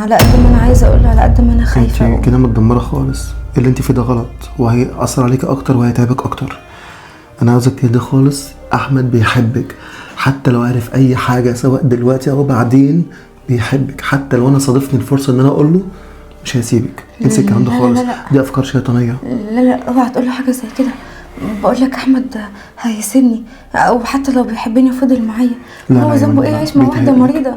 على قد ما انا عايزه اقول على قد ما انا خايفه. انت كده متدمره خالص، اللي انت فيه ده غلط وهيأثر عليك اكتر وهيتعبك اكتر. انا عاوزك تهدي خالص. احمد بيحبك حتى لو عارف اي حاجه، سواء دلوقتي او بعدين بيحبك. حتى لو انا صادفني الفرصه ان انا اقول له مش هيسيبك. انسي الكلام ده خالص. دي افكار شيطانيه. لا اوعى تقول له حاجه زي كده. بقول لك احمد هيسيبني، او حتى لو بيحبني وفضل معايا. هو ذنبه ايه يعيش مع واحده مريضه؟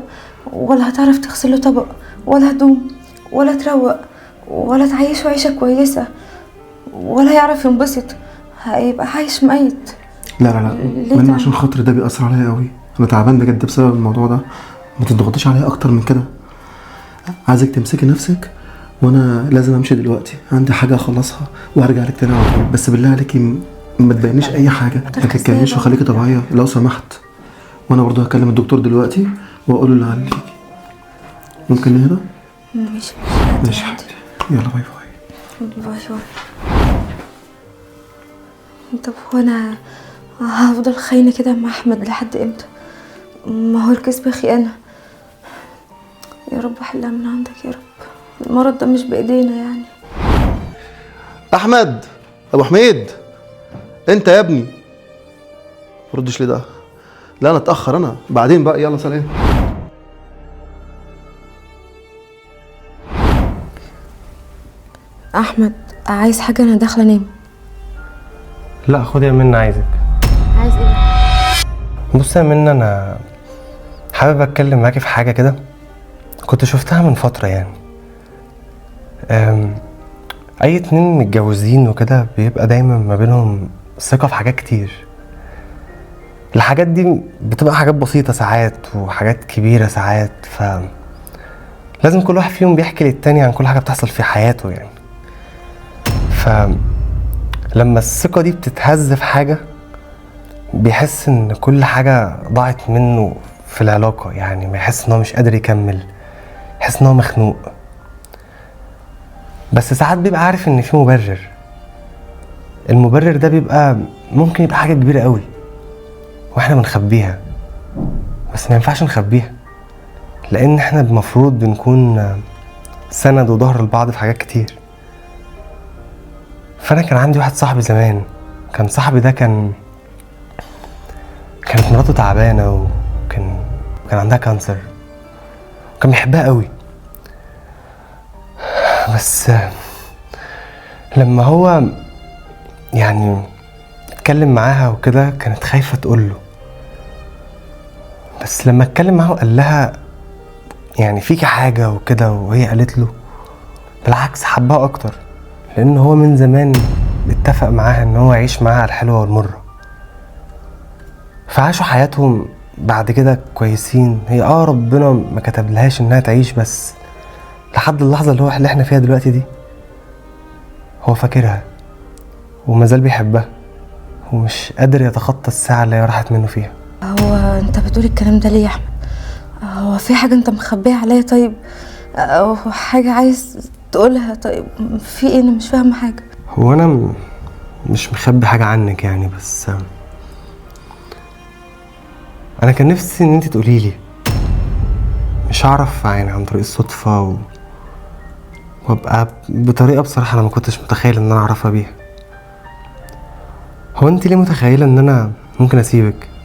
ولا هتعرف تغسل له طبق، ولا هدوم، ولا تروق، ولا تعيشه عيشه كويسه، ولا يعرف ينبسط. هيبقى عايش ميت. لا منى، عشان خاطر ده بيأثر عليا قوي. انا تعبان بجد بسبب الموضوع ده. ما تضغطيش عليا اكتر من كده. عايزك تمسكي نفسك، وانا لازم امشي دلوقتي، عندي حاجه اخلصها وهرجع لك تاني على طول. بس بالله عليكي ما تبينيش اي حاجه، ما تتكلميش وخليكي طبيعيه لو سمحت. وانا برضه هكلم الدكتور دلوقتي واقول له اللي عليكي. ممكن نهدى؟ ماشي حبيبتي، يلا باي باي. باي باي. طب هو انا هفضل خاينه كده مع احمد لحد امتى؟ ما هو الكذب خيانه. يا رب حلها من عندك يا رب. المرض ده مش بايدينا يعني. احمد، ابو حميد، انت يا ابني مردش ليه ده؟ لا انا اتاخر، انا بعدين بقى. يلا سلام. احمد عايز حاجه؟ انا داخله انام. لا خد يا منى، عايزك. عايز ايه؟ بص يا منى، انا حابب اتكلم معاكي في حاجه كده كنت شفتها من فتره يعني. اي اتنين متجوزين وكده بيبقى دايما ما بينهم ثقه في حاجات كتير. الحاجات دي بتبقى حاجات بسيطه ساعات وحاجات كبيره ساعات، ف لازم كل واحد فيهم بيحكي للتاني عن كل حاجه بتحصل في حياته يعني. لما الثقة دي بتتهز في حاجة بيحس ان كل حاجة ضاعت منه في العلاقة، يعني ما يحس ان هو مش قادر يكمل، يحس ان هو مخنوق. بس ساعات بيبقى عارف ان في مبرر. المبرر ده بيبقى ممكن يبقى حاجة كبيرة قوي واحنا بنخبيها، بس ما ينفعش نخبيها، لان احنا المفروض بنكون سند وظهر لبعض في حاجات كتير. فانا كان عندي واحد صاحبي زمان، كان صاحبي ده كانت مراته تعبانه وكان عندها كانسر، وكان بيحبها قوي. بس لما هو يعني اتكلم معاها وكده كانت خايفه تقوله، بس لما اتكلم معاها وقال لها يعني فيكي حاجه وكده، وهي قالت له بالعكس حبها اكتر، لان هو من زمان اتفق معاها ان هو يعيش معاها الحلوه والمره. فعاشوا حياتهم بعد كده كويسين. هي ربنا ما كتبلهاش انها تعيش، بس لحد اللحظه اللي احنا فيها دلوقتي دي هو فاكرها ومازال بيحبها، ومش قادر يتخطى الساعه اللي هي راحت منه فيها. هو انت بتقول الكلام ده ليه يا احمد؟ هو في حاجه انت مخبيها عليا؟ طيب او حاجه عايز تقولها؟ طيب في ايه؟ انا مش فاهمه حاجه. هو انا مش مخبي حاجه عنك يعني، بس انا كان نفسي ان انت تقولي لي. مش هعرف يعني عن طريق الصدفه وابقى بطريقه بصراحه انا ما كنتش متخيل ان انا اعرفها بيها. هو انت ليه متخيله ان انا ممكن اسيبك؟